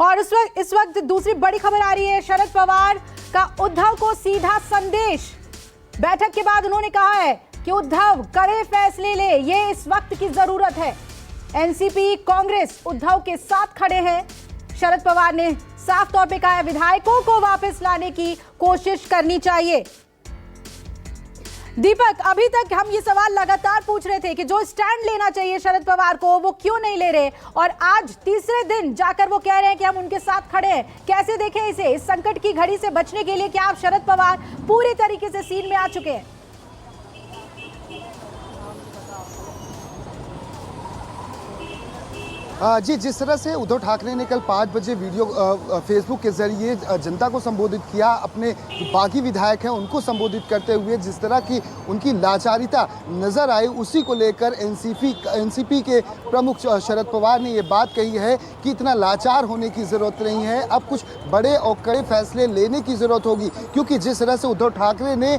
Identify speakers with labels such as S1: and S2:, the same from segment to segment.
S1: और इस वक्त दूसरी बड़ी खबर आ रही है, शरद पवार का उद्धव को सीधा संदेश। बैठक के बाद उन्होंने कहा है कि उद्धव कड़े फैसले ले, ये इस वक्त की जरूरत है। एनसीपी कांग्रेस उद्धव के साथ खड़े हैं। शरद पवार ने साफ तौर पे कहा है विधायकों को वापस लाने की कोशिश करनी चाहिए। दीपक, अभी तक हम ये सवाल लगातार पूछ रहे थे कि जो स्टैंड लेना चाहिए शरद पवार को वो क्यों नहीं ले रहे, और आज तीसरे दिन जाकर वो कह रहे हैं कि हम उनके साथ खड़े हैं। कैसे देखें इसे? इस संकट की घड़ी से बचने के लिए क्या आप शरद पवार पूरी तरीके से सीन में आ चुके हैं?
S2: जी, जिस तरह से उद्धव ठाकरे ने कल 5 बजे वीडियो फेसबुक के जरिए जनता को संबोधित किया, अपने बाकी विधायक हैं उनको संबोधित करते हुए जिस तरह की उनकी लाचारिता नजर आई, उसी को लेकर एनसीपी के प्रमुख शरद पवार ने ये बात कही है कि इतना लाचार होने की ज़रूरत नहीं है, अब कुछ बड़े और कड़े फैसले लेने की ज़रूरत होगी। क्योंकि जिस तरह से उद्धव ठाकरे ने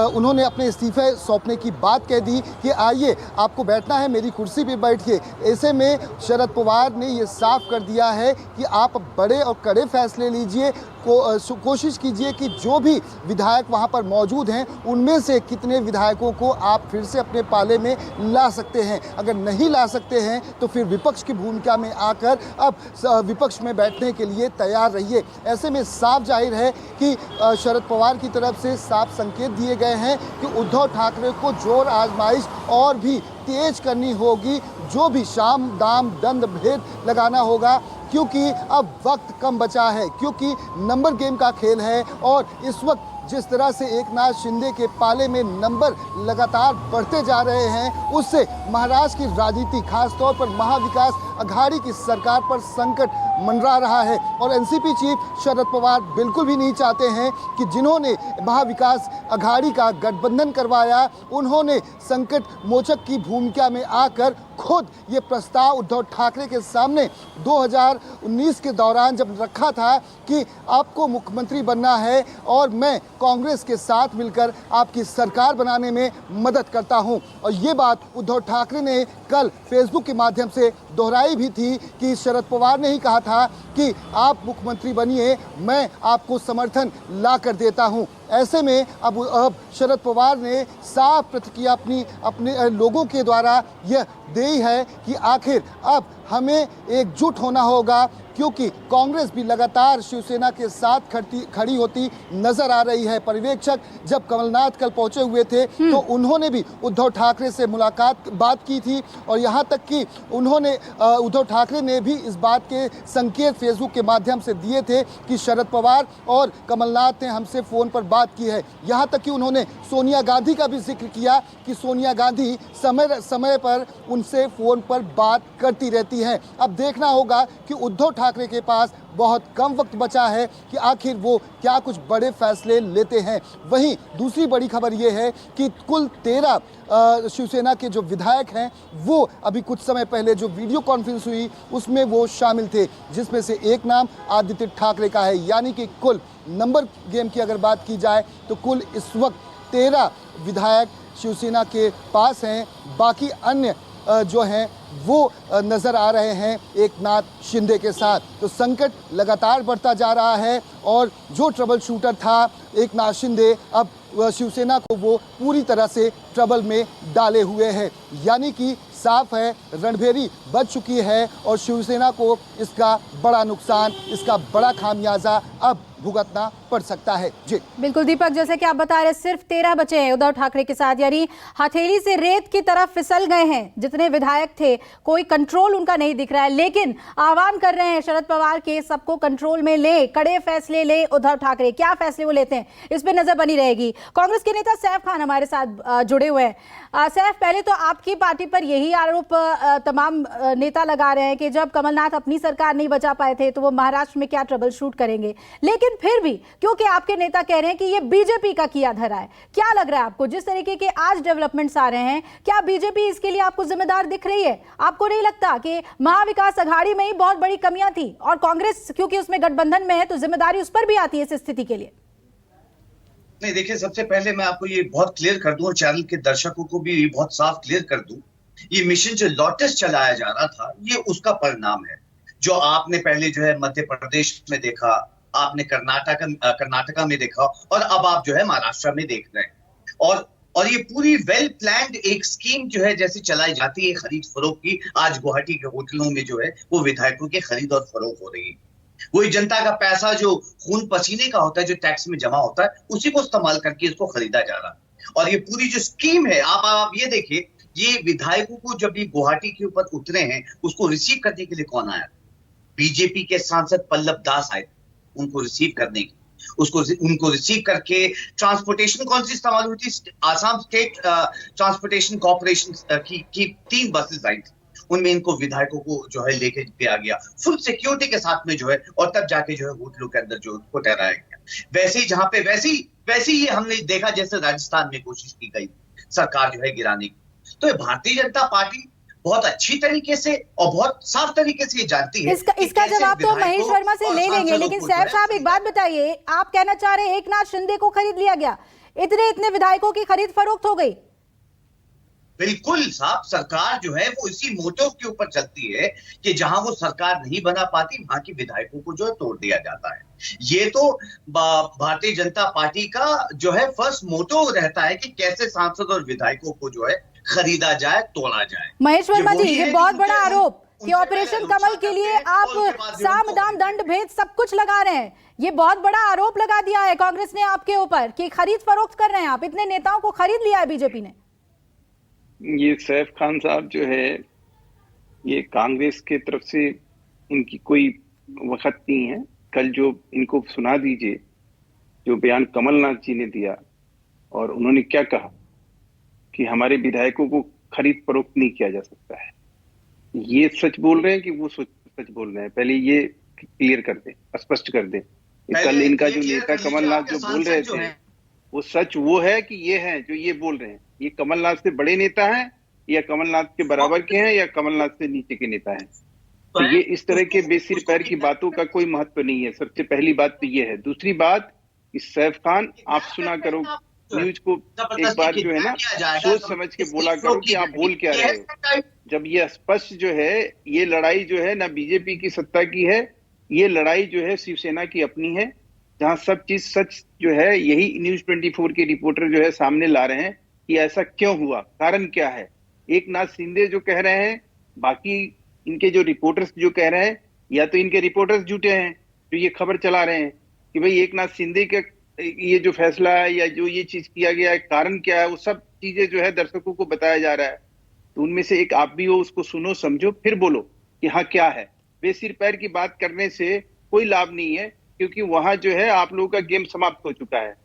S2: उन्होंने अपने इस्तीफे सौंपने की बात कह दी कि आइए आपको बैठना है मेरी कुर्सी पर बैठिए, ऐसे में शरद पवार ने ये साफ कर दिया है कि आप बड़े और कड़े फैसले लीजिए, कोशिश कीजिए कि जो भी विधायक वहाँ पर मौजूद हैं उनमें से कितने विधायकों को आप फिर से अपने पाले में ला सकते हैं। अगर नहीं ला सकते हैं तो फिर विपक्ष की भूमिका में आकर अब विपक्ष में बैठने के लिए तैयार रहिए। ऐसे में साफ जाहिर है कि शरद पवार की तरफ से साफ संकेत दिए गए हैं कि उद्धव ठाकरे को जोर आजमाइश और भी तेज करनी होगी, जो भी शाम दाम दंड भेद लगाना होगा, क्योंकि अब वक्त कम बचा है, क्योंकि नंबर गेम का खेल है। और इस वक्त जिस तरह से एकनाथ शिंदे के पाले में नंबर लगातार बढ़ते जा रहे हैं, उससे महाराष्ट्र की राजनीति खासतौर पर महाविकास अघाड़ी की सरकार पर संकट मंडरा रहा है। और एनसीपी चीफ शरद पवार बिल्कुल भी नहीं चाहते हैं कि जिन्होंने महाविकास अघाड़ी का गठबंधन करवाया, उन्होंने संकट मोचक की भूमिका में आकर खुद ये प्रस्ताव उद्धव ठाकरे के सामने 2019 के दौरान जब रखा था कि आपको मुख्यमंत्री बनना है और मैं कांग्रेस के साथ मिलकर आपकी सरकार बनाने में मदद करता हूं। और ये बात उद्धव ठाकरे ने कल फेसबुक के माध्यम से दोहराई भी थी कि शरद पवार ने ही कहा था कि आप मुख्यमंत्री बनिए, मैं आपको समर्थन ला कर देता हूं। ऐसे में अब शरद पवार ने साफ प्रतिक्रिया अपने लोगों के द्वारा यह दी है कि आखिर अब हमें एकजुट होना होगा, क्योंकि कांग्रेस भी लगातार शिवसेना के साथ खड़ी होती नजर आ रही है। पर्यवेक्षक जब कमलनाथ कल पहुंचे हुए थे तो उन्होंने भी उद्धव ठाकरे से बात की थी, और यहाँ तक कि उन्होंने उद्धव ठाकरे ने भी इस बात के संकेत फेसबुक के माध्यम से दिए थे कि शरद पवार और कमलनाथ ने हमसे फ़ोन पर बात की है। यहाँ तक कि उन्होंने सोनिया गांधी का भी जिक्र किया कि सोनिया गांधी समय समय पर उनसे फ़ोन पर बात करती रहती हैं। अब देखना होगा कि उद्धव ठाकरे के पास बहुत कम वक्त बचा है कि आखिर वो क्या कुछ बड़े फैसले लेते हैं। वहीं दूसरी बड़ी खबर ये है कि कुल 13 शिवसेना के जो विधायक हैं वो अभी कुछ समय पहले जो वीडियो कॉन्फ्रेंस हुई उसमें वो शामिल थे, जिसमें से एक नाम आदित्य ठाकरे का है। यानी कि कुल नंबर गेम की अगर बात की जाए तो कुल इस वक्त 13 विधायक शिवसेना के पास हैं, बाकी अन्य जो हैं वो नज़र आ रहे हैं एकनाथ शिंदे के साथ। तो संकट लगातार बढ़ता जा रहा है, और जो ट्रबल शूटर था एकनाथ शिंदे अब शिवसेना को वो पूरी तरह से ट्रबल में डाले हुए हैं। यानी कि साफ है रणभेरी बच चुकी है और शिवसेना को इसका बड़ा नुकसान, इसका बड़ा खामियाजा अब भुगतना पड़ सकता है। जी
S1: बिल्कुल दीपक, जैसे कि आप बता रहे, सिर्फ 13 बचे हैं उद्धव ठाकरे के साथ, यानी हथेली से रेत की तरफ फिसल गए हैं जितने विधायक थे, कोई कंट्रोल उनका नहीं दिख रहा है। लेकिन आह्वान कर रहे हैं शरद पवार के सबको कंट्रोल में ले, कड़े फैसले ले उद्धव ठाकरे। क्या फैसले वो लेते हैं इस पर नजर बनी रहेगी। कांग्रेस के नेता सैफ खान हमारे साथ जुड़े हुए हैं। सैफ, पहले तो आपकी पार्टी पर यही आरोप तमाम नेता लगा रहे हैं कि जब कमलनाथ अपनी सरकार नहीं बचा पाए थे तो वो महाराष्ट्र में क्या ट्रबल शूट करेंगे, लेकिन फिर भी क्योंकि आपके नेता कह रहे हैं कि ये बीजेपी का किया धरा है, क्या लग रहा है आपको जिस तरीके के आज डेवलपमेंट्स आ रहे हैं, क्या बीजेपी इसके लिए आपको जिम्मेदार दिख रही है? आपको नहीं लगता कि महाविकास अघाड़ी में ही बहुत बड़ी कमियां थी और कांग्रेस क्योंकि उसमें गठबंधन में है तो जिम्मेदारी उस पर भी आती है इस स्थिति के लिए?
S3: नहीं, देखिए, सबसे पहले मैं आपको ये बहुत क्लियर कर दूं और चैनल के दर्शकों को भी बहुत साफ क्लियर कर दूं, ये मिशन जो लॉटस चलाया जा रहा था ये उसका परिणाम है। जो आपने पहले जो है मध्य प्रदेश में देखा, आपने कर्नाटका में देखा, और अब आप जो है महाराष्ट्र में देख रहे हैं। और ये पूरी वेल प्लान्ड एक स्कीम जो है जैसे चलाई जाती है खरीद फरोख्त की, आज गुवाहाटी के होटलों में जो है वो विधायकों की खरीद और फरोख्त हो रही है। वही जनता का पैसा जो खून पसीने का होता है, जो टैक्स में जमा होता है, उसी को इस्तेमाल करके इसको खरीदा जा रहा है। और ये पूरी जो स्कीम है, आप ये देखिए, ये विधायकों को जब ये गुवाहाटी के ऊपर उतरे हैं, उसको रिसीव करने के लिए कौन आया? बीजेपी के सांसद पल्लव दास आए उनको रिसीव करने की। उनको रिसीव करके ट्रांसपोर्टेशन कौन सी इस्तेमाल हुई थी? आसाम स्टेट ट्रांसपोर्टेशन कॉर्पोरेशन की 3 बसेस आई थी, उनमें इनको विधायकों को जो है लेके दिया गया फुल सिक्योरिटी के साथ में जो है, और तब जाके जो है होटलों के अंदर जो उनको ठहराया गया। वैसे ही वैसे ही हमने देखा जैसे राजस्थान में कोशिश की गई सरकार जो है गिराने की। तो भारतीय जनता पार्टी बहुत अच्छी तरीके से और बहुत साफ तरीके से ये जानती है।
S1: इसका जवाब तो महेश वर्मा से ले लेंगे, लेकिन सैफ साहब एक बात बताइए, आप कहना चाह रहे हैं एकनाथ शिंदे को खरीद लिया गया, इतने विधायकों की खरीद फरोख्त हो गई?
S3: बिल्कुल साहब, सरकार जो है वो इसी मोटिव के ऊपर चलती है कि जहां वो सरकार नहीं बना पाती वहां के विधायकों को जो है तोड़ दिया जाता है। ये तो भारतीय जनता पार्टी का जो है फर्स्ट मोटिव रहता है कि कैसे सांसद और विधायकों को जो है खरीदा जाए, तोड़ा जाए।
S1: महेश वर्मा जी, ये बहुत बड़ा आरोप कि ऑपरेशन कमल के लिए आप साम दाम दंड भेद सब कुछ लगा रहे हैं, ये बहुत बड़ा आरोप लगा दिया है कांग्रेस ने आपके ऊपर कि खरीद फरोख्त कर रहे हैं आप, इतने नेताओं को खरीद लिया है बीजेपी ने।
S4: ये सैफ खान साहब जो है, ये कांग्रेस के तरफ से इनकी कोई वक्त नहीं है। कल जो इनको सुना दीजिए जो बयान कमलनाथ जी ने दिया, और उन्होंने क्या कहा कि हमारे विधायकों को खरीद फरोख्त नहीं किया जा सकता है। ये सच बोल रहे हैं कि वो सच बोल रहे हैं? पहले ये क्लियर कर दें, स्पष्ट कर दें। कल इनका जो नेता कमलनाथ जो बोल रहे थे, वो सच वो है कि ये है जो ये बोल रहे हैं? ये कमलनाथ से बड़े नेता हैं, या कमलनाथ के बराबर के हैं, या कमलनाथ से नीचे के नेता हैं? तो ये इस तरह के बेसिर पैर की बातों का कोई महत्व नहीं है। सबसे पहली बात तो ये है। दूसरी बात, कि सैफ खान, आप सुना करो न्यूज को एक बार जो है ना सोच समझ के बोला करो कि आप बोल क्या रहे हो। जब ये स्पष्ट जो है, ये लड़ाई जो है ना बीजेपी की सत्ता की है, ये लड़ाई जो है शिवसेना की अपनी है, जहां सब चीज सच जो है यही न्यूज 24 के रिपोर्टर जो है सामने ला रहे हैं कि ऐसा क्यों हुआ, कारण क्या है। एकनाथ शिंदे जो कह रहे हैं, बाकी इनके जो रिपोर्टर्स जो कह रहे हैं, या तो इनके रिपोर्टर्स झूठे हैं जो ये खबर चला रहे हैं कि भाई एकनाथ शिंदे का ये जो फैसला है या जो ये चीज किया गया है, कारण क्या है, वो सब चीजें जो है दर्शकों को बताया जा रहा है। तो उनमें से एक आप भी हो, उसको सुनो समझो फिर बोलो कि हाँ क्या है। बेसिर पैर की बात करने से कोई लाभ नहीं है, क्योंकि वहां जो है आप लोगों का गेम समाप्त हो चुका है।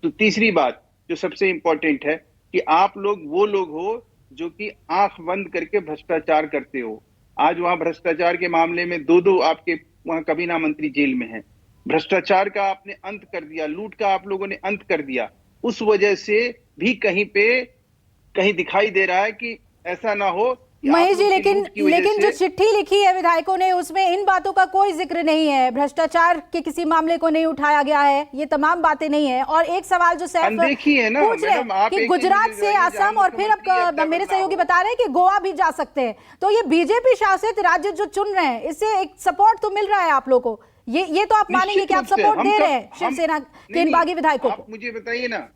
S4: तो तीसरी बात जो सबसे इंपॉर्टेंट है कि आप लोग वो लोग हो जो कि आंख बंद करके भ्रष्टाचार करते हो। आज वहां भ्रष्टाचार के मामले में 2 आपके वहां कैबिनेट मंत्री जेल में हैं। भ्रष्टाचार का आपने अंत कर दिया, लूट का आप लोगों ने अंत कर दिया। उस वजह से भी कहीं दिखाई दे रहा है कि ऐसा ना हो।
S1: महेश जी, लेकिन जो चिट्ठी लिखी है विधायकों ने, उसमें इन बातों का कोई जिक्र नहीं है, भ्रष्टाचार के किसी मामले को नहीं उठाया गया है, ये तमाम बातें नहीं है। और एक सवाल जो सैफ पूछ रहे हैं कि गुजरात से असम और फिर अब मेरे सहयोगी बता रहे हैं कि गोवा भी जा सकते हैं, तो ये बीजेपी शासित राज्य जो चुन रहे हैं, इससे एक सपोर्ट तो मिल रहा है आप लोगों को, ये तो आप मानेंगे कि आप सपोर्ट दे रहे हैं शिवसेना के इन बागी विधायकों को?
S4: मुझे बताइए ना,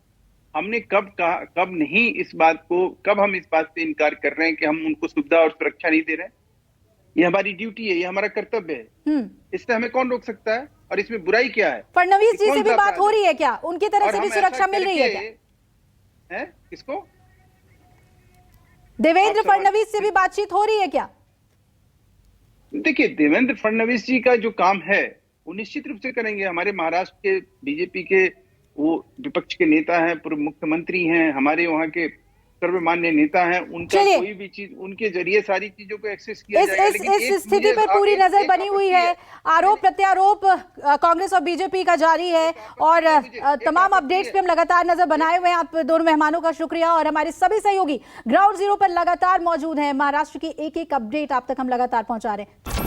S4: हमने कब कहा, कब नहीं इस बात को, कब हम इस बात से इनकार कर रहे हैं कि हम उनको सुविधा और सुरक्षा नहीं दे रहे हैं? ये हमारी ड्यूटी है, ये हमारा कर्तव्य है। इससे हमें कौन रोक सकता है? और इसमें बुराई क्या है?
S1: फडणवीस जी से भी बात हो रही है क्या? उनकी तरफ से भी सुरक्षा मिल रही है क्या?
S4: किसको?
S1: देवेंद्र फडणवीस से भी बातचीत हो रही है क्या?
S4: देखिए, देवेंद्र फडणवीस जी का जो काम है वो निश्चित रूप से करेंगे। हमारे महाराष्ट्र के बीजेपी के वो विपक्ष के नेता हैं, पूर्व मुख्यमंत्री हैं, हमारे वहाँ के सर्वमान्य नेता हैं। उनका कोई भी चीज, उनके जरिए सारी चीजों को एक्सेस किया जाएगा।
S1: इस स्थिति पर पूरी नजर बनी हुई है, आरोप प्रत्यारोप कांग्रेस और बीजेपी का जारी है, और तमाम अपडेट्स पे हम लगातार नजर बनाए हुए हैं। आप दोनों मेहमानों का शुक्रिया, और हमारे सभी सहयोगी ग्राउंड जीरो पर लगातार मौजूद हैं। महाराष्ट्र की एक अपडेट आप तक हम लगातार पहुंचा रहे हैं।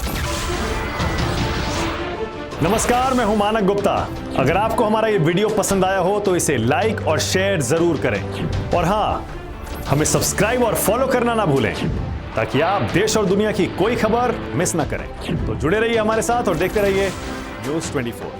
S5: नमस्कार, मैं हूं मानक गुप्ता। अगर आपको हमारा ये वीडियो पसंद आया हो तो इसे लाइक और शेयर जरूर करें, और हां, हमें सब्सक्राइब और फॉलो करना ना भूलें। ताकि आप देश और दुनिया की कोई खबर मिस ना करें। तो जुड़े रहिए हमारे साथ और देखते रहिए News 24।